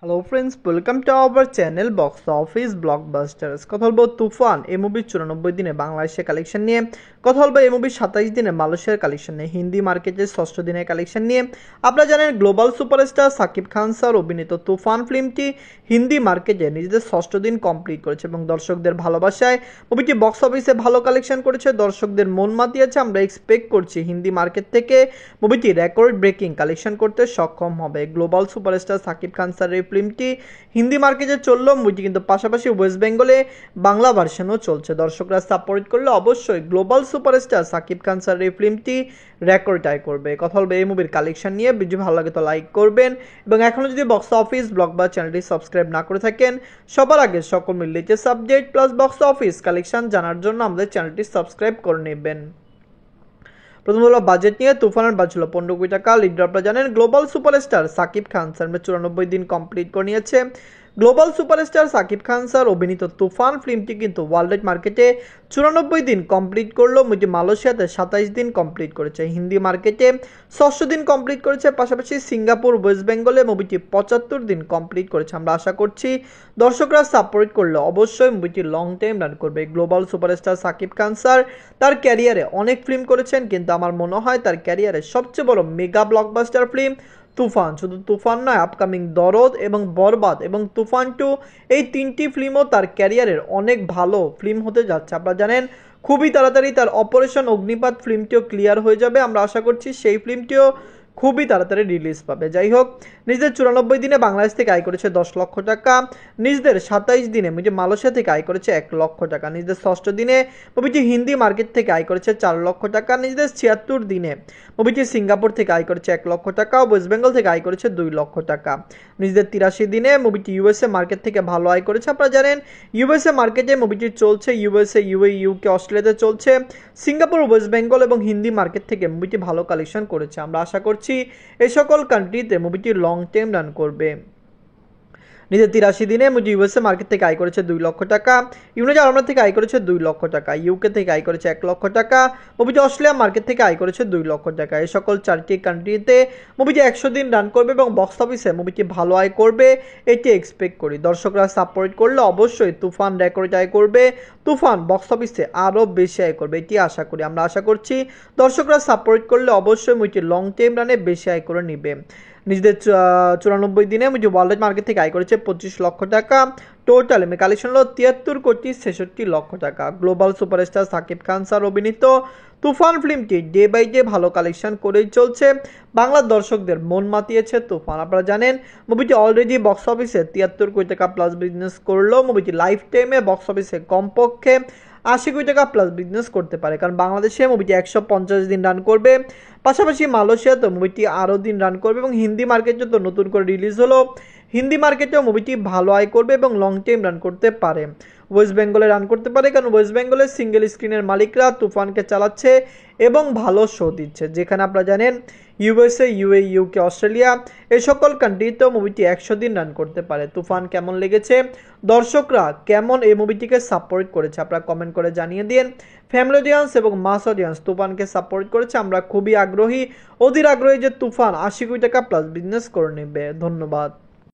Hello friends, welcome to our channel box office blockbusters. কথা বলবো তুফান এই মুভির 94 দিনে বাংলাদেশের কালেকশন নিয়ে, কথা বলবো এই মুভির 27 দিনে মালয়েশিয়ার কালেকশন নিয়ে, হিন্দি মার্কেটের 6ষ্ঠ দিনের কালেকশন নিয়ে। আপনারা জানেন global superstar Shakib Khan sir অভিনীত তুফান ফিল্মটি হিন্দি মার্কেটে নিজেদের 6ষ্ঠ দিন কমপ্লিট করেছে এবং দর্শকদের ভালোবাসায় মুভিটি বক্স অফিসে ভালো কালেকশন করেছে, দর্শকদের মন মাতিয়েছে। আমরা এক্সপেক্ট করছি হিন্দি মার্কেট থেকে মুভিটি রেকর্ড ব্রেকিং কালেকশন করতে সক্ষম হবে। গ্লোবাল সুপারস্টার সাকিব খান স্যারের ফিল্মটি হিন্দি মার্কেটে চললো, মুভিটি কিন্তু পাশাপাশি ওয়েস্ট বেঙ্গলে বাংলা ভার্সনও চলছে। দর্শকরা সাপোর্ট করলে অবশ্যই গ্লোবাল সুপারস্টার সাকিব খান স্যারের এই ফিল্মটি রেকর্ড আয় করবে। কথা বলবে এই মুভির কালেকশন নিয়ে। ভিডিও ভালো লাগে তো লাইক করবেন এবং এখনও যদি বক্স অফিস ব্লকবাস চ্যানেলটি সাবস্ক্রাইব না করে থাকেন, সবার আগে সকল latest subject plus box office collection জানার জন্য আমাদের চ্যানেলটি সাবস্ক্রাইব করে নেবেন। প্রথম হলো বাজেট নিয়ে। তুফানের বাজেট ছিল 15 কোটি টাকা। লিডার আপনারা জানেন global superstar Shakib Khan sir 94 দিন কমপ্লিট করে নিয়েছে। Global superstar Shakib Khan sir অভিনীত তুফান ফিল্মটি কিন্তু ওয়ার্ল্ড মার্কেটে 94 দিন কমপ্লিট করলো, মুভি মালয়েশিয়াতে 27 দিন কমপ্লিট করেছে, হিন্দি মার্কেটে 6ষ্ঠ দিন কমপ্লিট করেছে, পাশাপাশি সিঙ্গাপুর ওয়েস্ট বেঙ্গলে মুভিটি 75 দিন কমপ্লিট করেছে। আমরা আশা করছি দর্শকরা সাপোর্ট করলে অবশ্যই মুভিটি লং টাইম রান করবে। Global superstar Shakib Khan sir তার ক্যারিয়ারে অনেক ফিল্ম করেছেন, কিন্তু আমার মনে হয় তার ক্যারিয়ারে সবচেয়ে বড় মেগা ব্লকবাস্টার ফিল্ম তুফান। শুধু তুফান নয়, আপকামিং দরদ এবং বরবাদ এবং তুফান 2 এই 3টি ফিল্মও তার ক্যারিয়ারের অনেক ভালো ফিল্ম হতে যাচ্ছে। আপনারা জানেন খুবই তাড়াতাড়ি তার অপারেশন অগ্নিপাত ফিল্মটিও ক্লিয়ার হয়ে যাবে। আমরা আশা করছি সেই ফিল্মটিও খুবই তাড়াতাড়ি রিলিজ পাবে। যাই হোক, নিজেদের 94 দিনে বাংলাদেশ থেকে আয় করেছে 10 লক্ষ টাকা, নিজেদের 27 দিনে মুভিটি মালয়েশিয়া থেকে আয় করেছে 1 লক্ষ টাকা, নিজেদের 6ষ্ঠ দিনে মুভিটি হিন্দি মার্কেট থেকে আয় করেছে 4 লক্ষ টাকা, নিজেদের 76 দিনে মুভিটি সিঙ্গাপুর থেকে আয় করেছে 1 লক্ষ টাকা, ওয়েস্ট বেঙ্গল থেকে আয় করেছে 2 লক্ষ টাকা, নিজেদের 83 দিনে মুভিটি ইউএসএ মার্কেট থেকে ভালো আয় করেছে। আপনারা জানেন ইউএসএ মার্কেটে মুভিটি চলছে, ইউএসএ, ইউএই, ইউকে, অস্ট্রেলিয়াতে চলছে, সিঙ্গাপুর, ওয়েস্ট বেঙ্গল এবং হিন্দি মার্কেট থেকে মুভিটি ভালো কালেকশন করেছে। আমরা আশা করছি এই সকল কান্ট্রিতে মুভিটি লং টাইম রান করবে। নিজের 83 দিনে মুভি ইউএসএ মার্কেট থেকে আয় করেছে 2 লক্ষ টাকা, ইউনাইটেড আরব থেকে আয় করেছে 2 লক্ষ টাকা, ইউকে থেকে আয় করেছে 1 লক্ষ টাকা, মুভিটি অস্ট্রেলিয়া মার্কেট থেকে আয় করেছে 2 লক্ষ টাকা। এই সকল 4টি কান্ট্রিতে মুভিটি 100 দিন রান করবে এবং বক্স অফিসে মুভিটি ভালো আয় করবে এটি এক্সপেক্ট করি। দর্শকরা সাপোর্ট করলে অবশ্যই তুফান রেকর্ড আয় করবে, তুফান বক্স অফিসে আরও বেশি আয় করবে এটি আশা করি। আমরা আশা করছি দর্শকরা সাপোর্ট করলে অবশ্যই মুভিটি লং টাইম রানে বেশি আয় করে নেবে। নিজেদের 94 দিনে মুভি ওয়ার্ল্ড মার্কেট থেকে আয় করেছে 25 লক্ষ টাকা, টোটাল কালেকশন হলো 73 কোটি 66 লক্ষ টাকা। Global superstar Shakib Khan sir অভিনীত তুফান ফিল্মটি ডে বাই ডে ভালো কালেকশন করেই চলছে, বাংলার দর্শকদের মন মাতিয়েছে তুফান। আপনারা জানেন মুভিটি অলরেডি বক্স অফিসে 73 কোটি টাকা প্লাস বিজনেস করলো, মুভিটি লাইফ টাইমে বক্স অফিসে কমপক্ষে 80 কোটি টাকা প্লাস বিজনেস করতে পারে, কারণ বাংলাদেশে মুভিটি 150 দিন রান করবে, পাশাপাশি মালয়েশিয়াতে মুভিটি আরও দিন রান করবে এবং হিন্দি মার্কেটে তো নতুন করে রিলিজ হলো, হিন্দি মার্কেটেও মুভিটি ভালো আয় করবে এবং লং টাইম রান করতে পারে। ওয়েস্ট বেঙ্গলে রান করতে পারে, কারণ ওয়েস্ট বেঙ্গলের সিঙ্গেল স্ক্রিনের মালিকরা তুফানকে চালাচ্ছে এবং ভালো শো দিচ্ছে, যেখানে আপনারা জানেন ইউএসএ, ইউএই, ইউকে, অস্ট্রেলিয়া এই সকল কান্ট্রিতেও মুভিটি 100 দিন রান করতে পারে। তুফান কেমন লেগেছে, দর্শকরা কেমন এই মুভিটিকে সাপোর্ট করেছে আপনারা কমেন্ট করে জানিয়ে দিন। ফ্যামিলি অডিয়েন্স এবং মাস অডিয়েন্স তুফানকে সাপোর্ট করেছে, আমরা খুবই আগ্রহী, অধীর আগ্রহী যে তুফান 80 কোটি টাকা প্লাস বিজনেস করে নেবে। ধন্যবাদ।